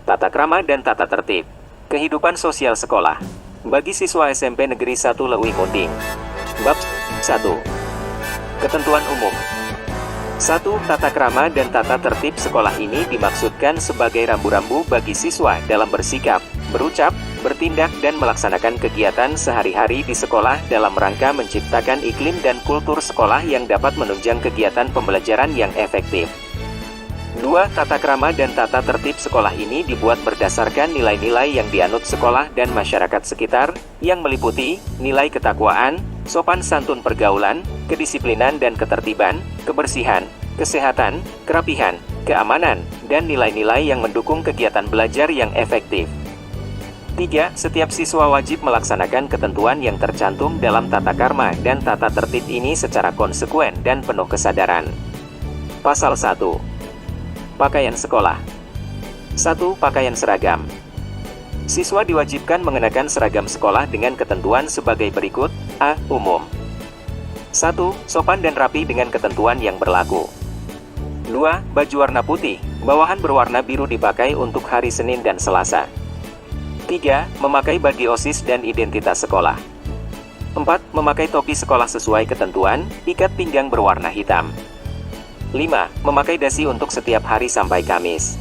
Tata krama dan tata tertib. Kehidupan sosial sekolah. Bagi siswa SMP Negeri 1 Lewi Munting. Bab 1. Ketentuan umum. 1. Tata krama dan tata tertib sekolah ini dimaksudkan sebagai rambu-rambu bagi siswa dalam bersikap, berucap, bertindak dan melaksanakan kegiatan sehari-hari di sekolah dalam rangka menciptakan iklim dan kultur sekolah yang dapat menunjang kegiatan pembelajaran yang efektif. 2. Tata krama dan tata tertib sekolah ini dibuat berdasarkan nilai-nilai yang dianut sekolah dan masyarakat sekitar, yang meliputi nilai ketakwaan, sopan santun pergaulan, kedisiplinan dan ketertiban, kebersihan, kesehatan, kerapihan, keamanan, dan nilai-nilai yang mendukung kegiatan belajar yang efektif. 3. Setiap siswa wajib melaksanakan ketentuan yang tercantum dalam tata krama dan tata tertib ini secara konsekuen dan penuh kesadaran. Pasal 1. Pakaian sekolah. 1. Pakaian seragam. Siswa diwajibkan mengenakan seragam sekolah dengan ketentuan sebagai berikut. A. Umum. 1. Sopan dan rapi dengan ketentuan yang berlaku. 2. Baju warna putih, bawahan berwarna biru dipakai untuk hari Senin dan Selasa. 3. Memakai baju OSIS dan identitas sekolah. 4. Memakai topi sekolah sesuai ketentuan, ikat pinggang berwarna hitam. 5. Memakai dasi untuk setiap hari sampai Kamis.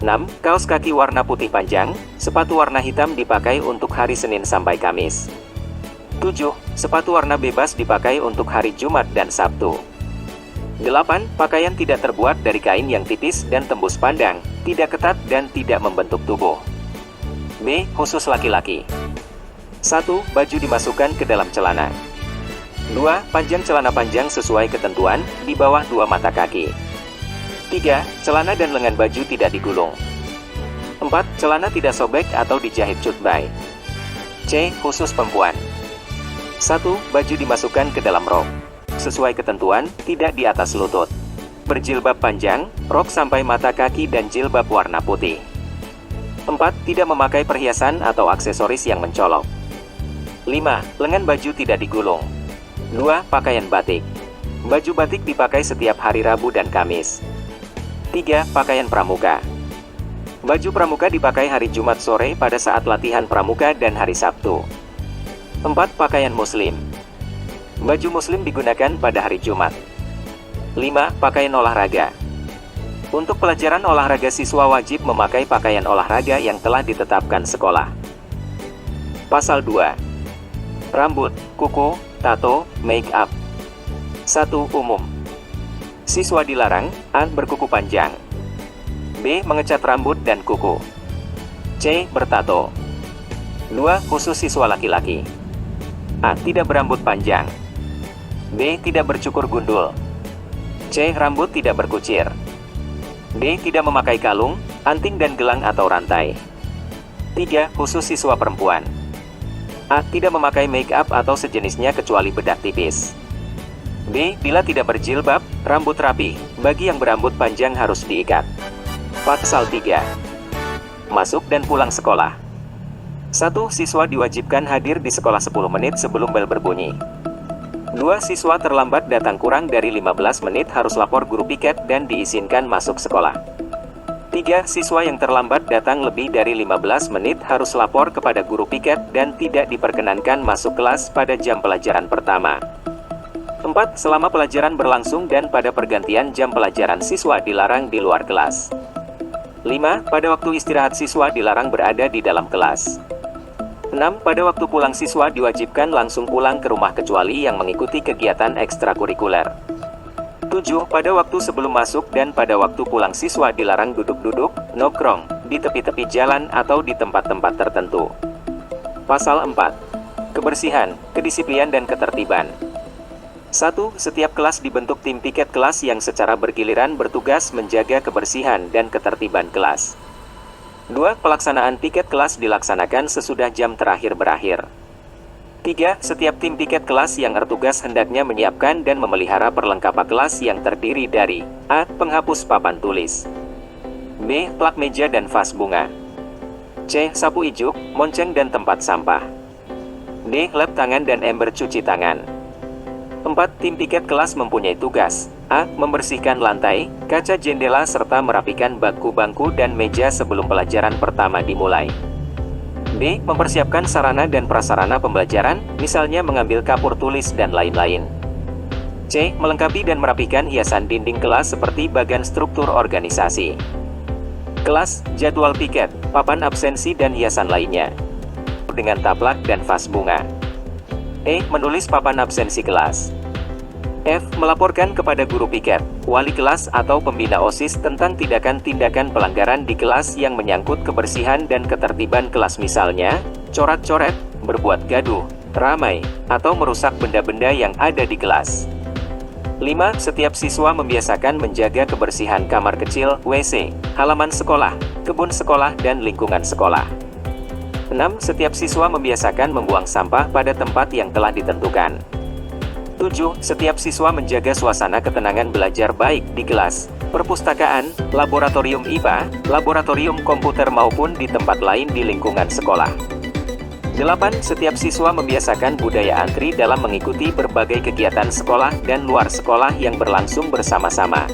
6. Kaos kaki warna putih panjang, sepatu warna hitam dipakai untuk hari Senin sampai Kamis. 7. Sepatu warna bebas dipakai untuk hari Jumat dan Sabtu. 8. Pakaian tidak terbuat dari kain yang tipis dan tembus pandang, tidak ketat dan tidak membentuk tubuh. B. Khusus laki-laki. 1. Baju dimasukkan ke dalam celana. 2. Panjang celana panjang sesuai ketentuan, di bawah 2 mata kaki. 3. Celana dan lengan baju tidak digulung. 4. Celana tidak sobek atau dijahit cutbay. C. Khusus perempuan. 1. Baju dimasukkan ke dalam rok. Sesuai ketentuan, tidak di atas lutut. Berjilbab panjang, rok sampai mata kaki dan jilbab warna putih. 4. Tidak memakai perhiasan atau aksesoris yang mencolok. 5. Lengan baju tidak digulung. 2. Pakaian batik. Baju batik dipakai setiap hari Rabu dan Kamis. 3. Pakaian pramuka. Baju pramuka dipakai hari Jumat sore pada saat latihan pramuka dan hari Sabtu. 4. Pakaian muslim. Baju muslim digunakan pada hari Jumat. 5. Pakaian olahraga. Untuk pelajaran olahraga siswa wajib memakai pakaian olahraga yang telah ditetapkan sekolah. Pasal 2. Rambut, kuku, tato, make up. 1. Umum. Siswa dilarang: A. Berkuku panjang. B. Mengecat rambut dan kuku. C. Bertato. 2. Khusus siswa laki-laki. A. Tidak berambut panjang. B. Tidak bercukur gundul. C. Rambut tidak berkucir. D. Tidak memakai kalung, anting dan gelang atau rantai. 3. Khusus siswa perempuan. A. Tidak memakai make up atau sejenisnya kecuali bedak tipis. B. Bila tidak berjilbab, rambut rapi, bagi yang berambut panjang harus diikat. Pasal 3. Masuk dan pulang sekolah. 1. Siswa diwajibkan hadir di sekolah 10 menit sebelum bel berbunyi. 2. Siswa terlambat datang kurang dari 15 menit harus lapor guru piket dan diizinkan masuk sekolah. 3. Siswa yang terlambat datang lebih dari 15 menit harus lapor kepada guru piket dan tidak diperkenankan masuk kelas pada jam pelajaran pertama. 4. Selama pelajaran berlangsung dan pada pergantian jam pelajaran siswa dilarang di luar kelas. 5. Pada waktu istirahat siswa dilarang berada di dalam kelas. 6. Pada waktu pulang siswa diwajibkan langsung pulang ke rumah kecuali yang mengikuti kegiatan ekstrakurikuler. 7. Pada waktu sebelum masuk dan pada waktu pulang siswa dilarang duduk-duduk, nongkrong, di tepi-tepi jalan atau di tempat-tempat tertentu. Pasal 4. Kebersihan, kedisiplinan dan ketertiban. 1. Setiap kelas dibentuk tim piket kelas yang secara bergiliran bertugas menjaga kebersihan dan ketertiban kelas. 2. Pelaksanaan piket kelas dilaksanakan sesudah jam terakhir berakhir. 3. Setiap tim piket kelas yang bertugas hendaknya menyiapkan dan memelihara perlengkapan kelas yang terdiri dari A. Penghapus papan tulis. B. Plak meja dan vas bunga. C. Sapu ijuk, monceng dan tempat sampah. D. Lap tangan dan ember cuci tangan. 4. Tim piket kelas mempunyai tugas A. Membersihkan lantai, kaca jendela serta merapikan bangku-bangku dan meja sebelum pelajaran pertama dimulai. B. Mempersiapkan sarana dan prasarana pembelajaran, misalnya mengambil kapur tulis dan lain-lain. C. Melengkapi dan merapikan hiasan dinding kelas seperti bagan struktur organisasi kelas, jadwal piket, papan absensi dan hiasan lainnya dengan taplak dan vas bunga. E. Menulis papan absensi kelas. F. Melaporkan kepada guru piket, wali kelas atau pembina OSIS tentang tindakan-tindakan pelanggaran di kelas yang menyangkut kebersihan dan ketertiban kelas, misalnya coret-coret, berbuat gaduh, ramai, atau merusak benda-benda yang ada di kelas. 5. Setiap siswa membiasakan menjaga kebersihan kamar kecil, WC, halaman sekolah, kebun sekolah, dan lingkungan sekolah. 6. Setiap siswa membiasakan membuang sampah pada tempat yang telah ditentukan. 7. Setiap siswa menjaga suasana ketenangan belajar baik di kelas, perpustakaan, laboratorium IPA, laboratorium komputer maupun di tempat lain di lingkungan sekolah. 8. Setiap siswa membiasakan budaya antri dalam mengikuti berbagai kegiatan sekolah dan luar sekolah yang berlangsung bersama-sama.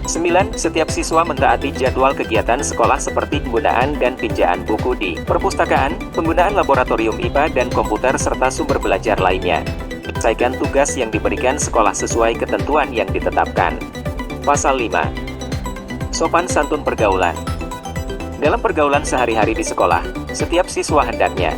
9. Setiap siswa mentaati jadwal kegiatan sekolah seperti penggunaan dan pinjaan buku di perpustakaan, penggunaan laboratorium IPA dan komputer serta sumber belajar lainnya. Selesaikan tugas yang diberikan sekolah sesuai ketentuan yang ditetapkan. Pasal 5. Sopan santun pergaulan. Dalam pergaulan sehari-hari di sekolah, setiap siswa hendaknya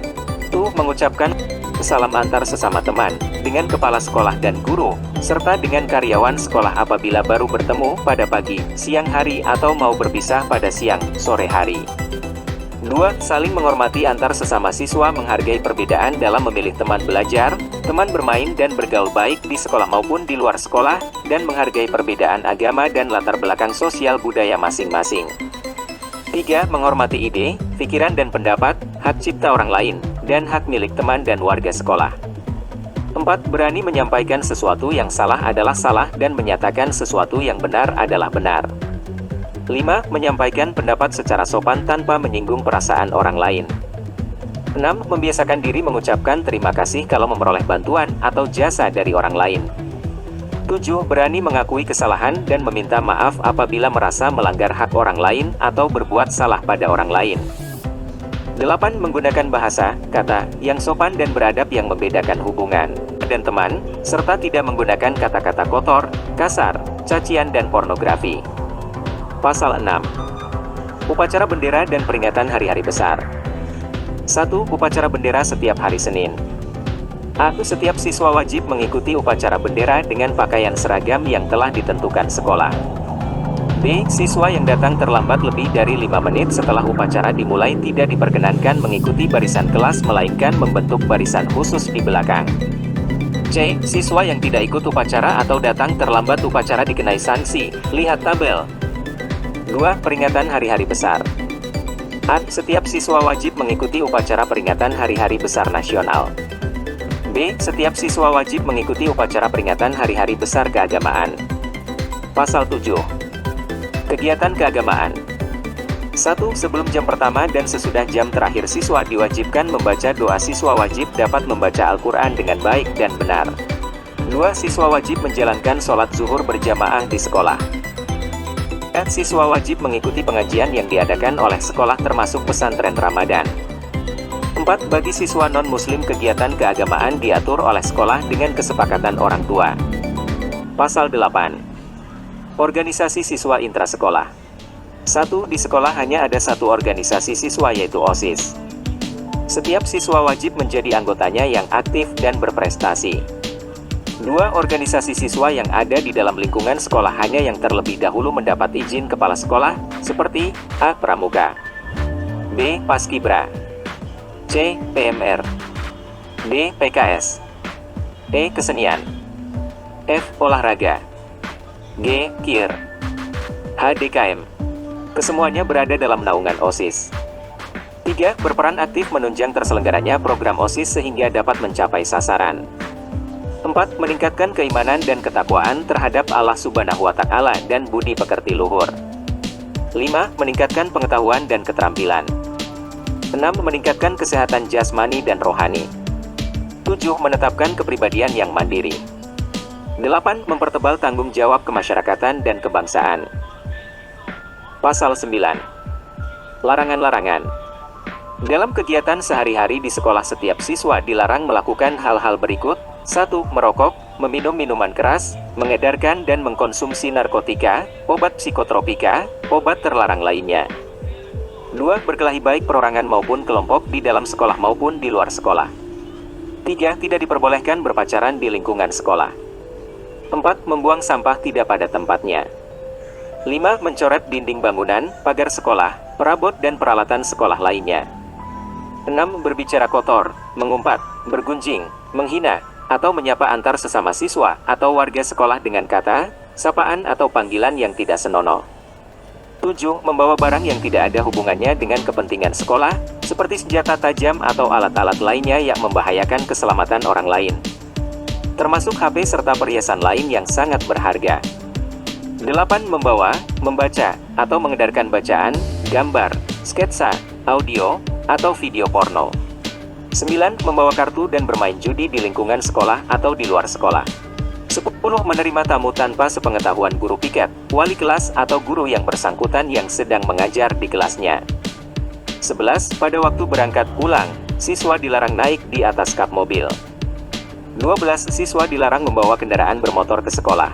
mengucapkan salam antar sesama teman, dengan kepala sekolah dan guru, serta dengan karyawan sekolah apabila baru bertemu pada pagi, siang hari atau mau berpisah pada siang, sore hari. 2. Saling menghormati antar sesama siswa, menghargai perbedaan dalam memilih teman belajar, teman bermain dan bergaul baik di sekolah maupun di luar sekolah, dan menghargai perbedaan agama dan latar belakang sosial budaya masing-masing. 3. Menghormati ide, pikiran dan pendapat, hak cipta orang lain, dan hak milik teman dan warga sekolah. 4. Berani menyampaikan sesuatu yang salah adalah salah dan menyatakan sesuatu yang benar adalah benar. 5. Menyampaikan pendapat secara sopan tanpa menyinggung perasaan orang lain. 6. Membiasakan diri mengucapkan terima kasih kalau memperoleh bantuan atau jasa dari orang lain. 7. Berani mengakui kesalahan dan meminta maaf apabila merasa melanggar hak orang lain atau berbuat salah pada orang lain. 8. Menggunakan bahasa, kata, yang sopan dan beradab yang membedakan hubungan dan teman, serta tidak menggunakan kata-kata kotor, kasar, cacian dan pornografi. Pasal 6. Upacara bendera dan peringatan hari-hari besar. 1. Upacara bendera setiap hari Senin. A. Setiap siswa wajib mengikuti upacara bendera dengan pakaian seragam yang telah ditentukan sekolah. B. Siswa yang datang terlambat lebih dari 5 menit setelah upacara dimulai tidak diperkenankan mengikuti barisan kelas melainkan membentuk barisan khusus di belakang. C. Siswa yang tidak ikut upacara atau datang terlambat upacara dikenai sanksi. Lihat tabel. 2. Peringatan hari-hari besar. A. Setiap siswa wajib mengikuti upacara peringatan hari-hari besar nasional. B. Setiap siswa wajib mengikuti upacara peringatan hari-hari besar keagamaan. Pasal 7. Kegiatan keagamaan. 1. Sebelum jam pertama dan sesudah jam terakhir siswa diwajibkan membaca doa. Siswa wajib dapat membaca Al-Quran dengan baik dan benar. 2. Siswa wajib menjalankan sholat zuhur berjamaah di sekolah. Siswa wajib mengikuti pengajian yang diadakan oleh sekolah termasuk pesantren Ramadan. 4. Bagi siswa non-muslim kegiatan keagamaan diatur oleh sekolah dengan kesepakatan orang tua. Pasal 8. Organisasi siswa intrasekolah. 1. Di sekolah hanya ada satu organisasi siswa yaitu OSIS. Setiap siswa wajib menjadi anggotanya yang aktif dan berprestasi. 2. Organisasi siswa yang ada di dalam lingkungan sekolah hanya yang terlebih dahulu mendapat izin kepala sekolah, seperti A. Pramuka, B. Paskibra, C. PMR, D. PKS, E. Kesenian, F. Olahraga, G. KIR, H. DKM. Kesemuanya berada dalam naungan OSIS. 3. Berperan aktif menunjang terselenggaranya program OSIS sehingga dapat mencapai sasaran. 4. Meningkatkan keimanan dan ketakwaan terhadap Allah Subhanahu wa Ta'ala dan budi pekerti luhur. 5. Meningkatkan pengetahuan dan keterampilan. 6. Meningkatkan kesehatan jasmani dan rohani. 7. Menetapkan kepribadian yang mandiri. 8. Mempertebal tanggung jawab kemasyarakatan dan kebangsaan. Pasal 9. Larangan-larangan. Dalam kegiatan sehari-hari di sekolah, setiap siswa dilarang melakukan hal-hal berikut. 1. Merokok, meminum minuman keras, mengedarkan dan mengkonsumsi narkotika, obat psikotropika, obat terlarang lainnya. 2. Berkelahi baik perorangan maupun kelompok di dalam sekolah maupun di luar sekolah. 3. Tidak diperbolehkan berpacaran di lingkungan sekolah. 4. Membuang sampah tidak pada tempatnya. 5. Mencoret dinding bangunan, pagar sekolah, perabot dan peralatan sekolah lainnya. 6. Berbicara kotor, mengumpat, bergunjing, menghina, atau menyapa antar sesama siswa atau warga sekolah dengan kata, sapaan atau panggilan yang tidak senonoh. 7. Membawa barang yang tidak ada hubungannya dengan kepentingan sekolah, seperti senjata tajam atau alat-alat lainnya yang membahayakan keselamatan orang lain, termasuk HP serta perhiasan lain yang sangat berharga. 8. Membawa, membaca, atau mengedarkan bacaan, gambar, sketsa, audio, atau video porno. 9. Membawa kartu dan bermain judi di lingkungan sekolah atau di luar sekolah. 10. Menerima tamu tanpa sepengetahuan guru piket, wali kelas atau guru yang bersangkutan yang sedang mengajar di kelasnya. 11. Pada waktu berangkat pulang, siswa dilarang naik di atas kap mobil. 12. Siswa dilarang membawa kendaraan bermotor ke sekolah.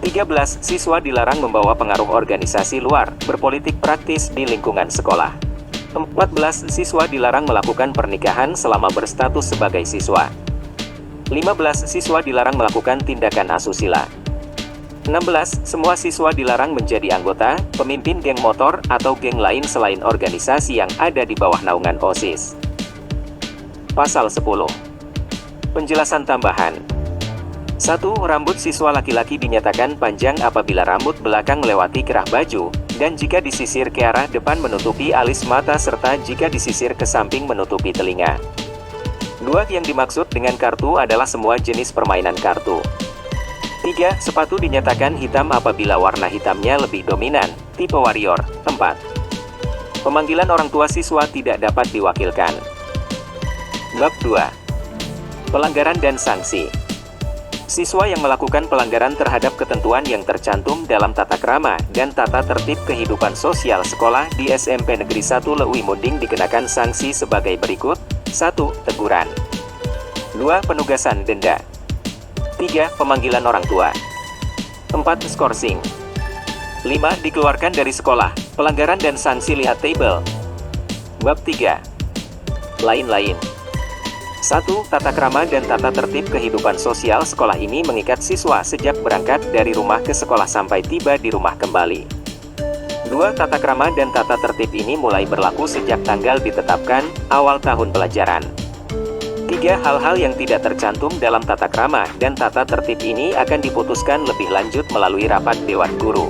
13. Siswa dilarang membawa pengaruh organisasi luar, berpolitik praktis di lingkungan sekolah. 14. Siswa dilarang melakukan pernikahan selama berstatus sebagai siswa. 15. Siswa dilarang melakukan tindakan asusila. 16. Semua siswa dilarang menjadi anggota, pemimpin geng motor, atau geng lain selain organisasi yang ada di bawah naungan OSIS. Pasal 10. Penjelasan tambahan. 1. Rambut siswa laki-laki dinyatakan panjang apabila rambut belakang melewati kerah baju, dan jika disisir ke arah depan menutupi alis mata serta jika disisir ke samping menutupi telinga. 2. Yang dimaksud dengan kartu adalah semua jenis permainan kartu. 3. Sepatu dinyatakan hitam apabila warna hitamnya lebih dominan, tipe warrior. 4. Pemanggilan orang tua siswa tidak dapat diwakilkan. Bab 2. Pelanggaran dan sanksi. Siswa yang melakukan pelanggaran terhadap ketentuan yang tercantum dalam tata krama dan tata tertib kehidupan sosial sekolah di SMP Negeri 1 Lewi Munding dikenakan sanksi sebagai berikut. 1. Teguran. 2. Penugasan denda. 3. Pemanggilan orang tua. 4. Skorsing. 5. Dikeluarkan dari sekolah. Pelanggaran dan sanksi lihat tabel. Bab 3. Lain-lain. 1. Tata krama dan tata tertib kehidupan sosial sekolah ini mengikat siswa sejak berangkat dari rumah ke sekolah sampai tiba di rumah kembali. 2. Tata krama dan tata tertib ini mulai berlaku sejak tanggal ditetapkan awal tahun pelajaran. 3. Hal-hal yang tidak tercantum dalam tata krama dan tata tertib ini akan diputuskan lebih lanjut melalui rapat Dewan Guru.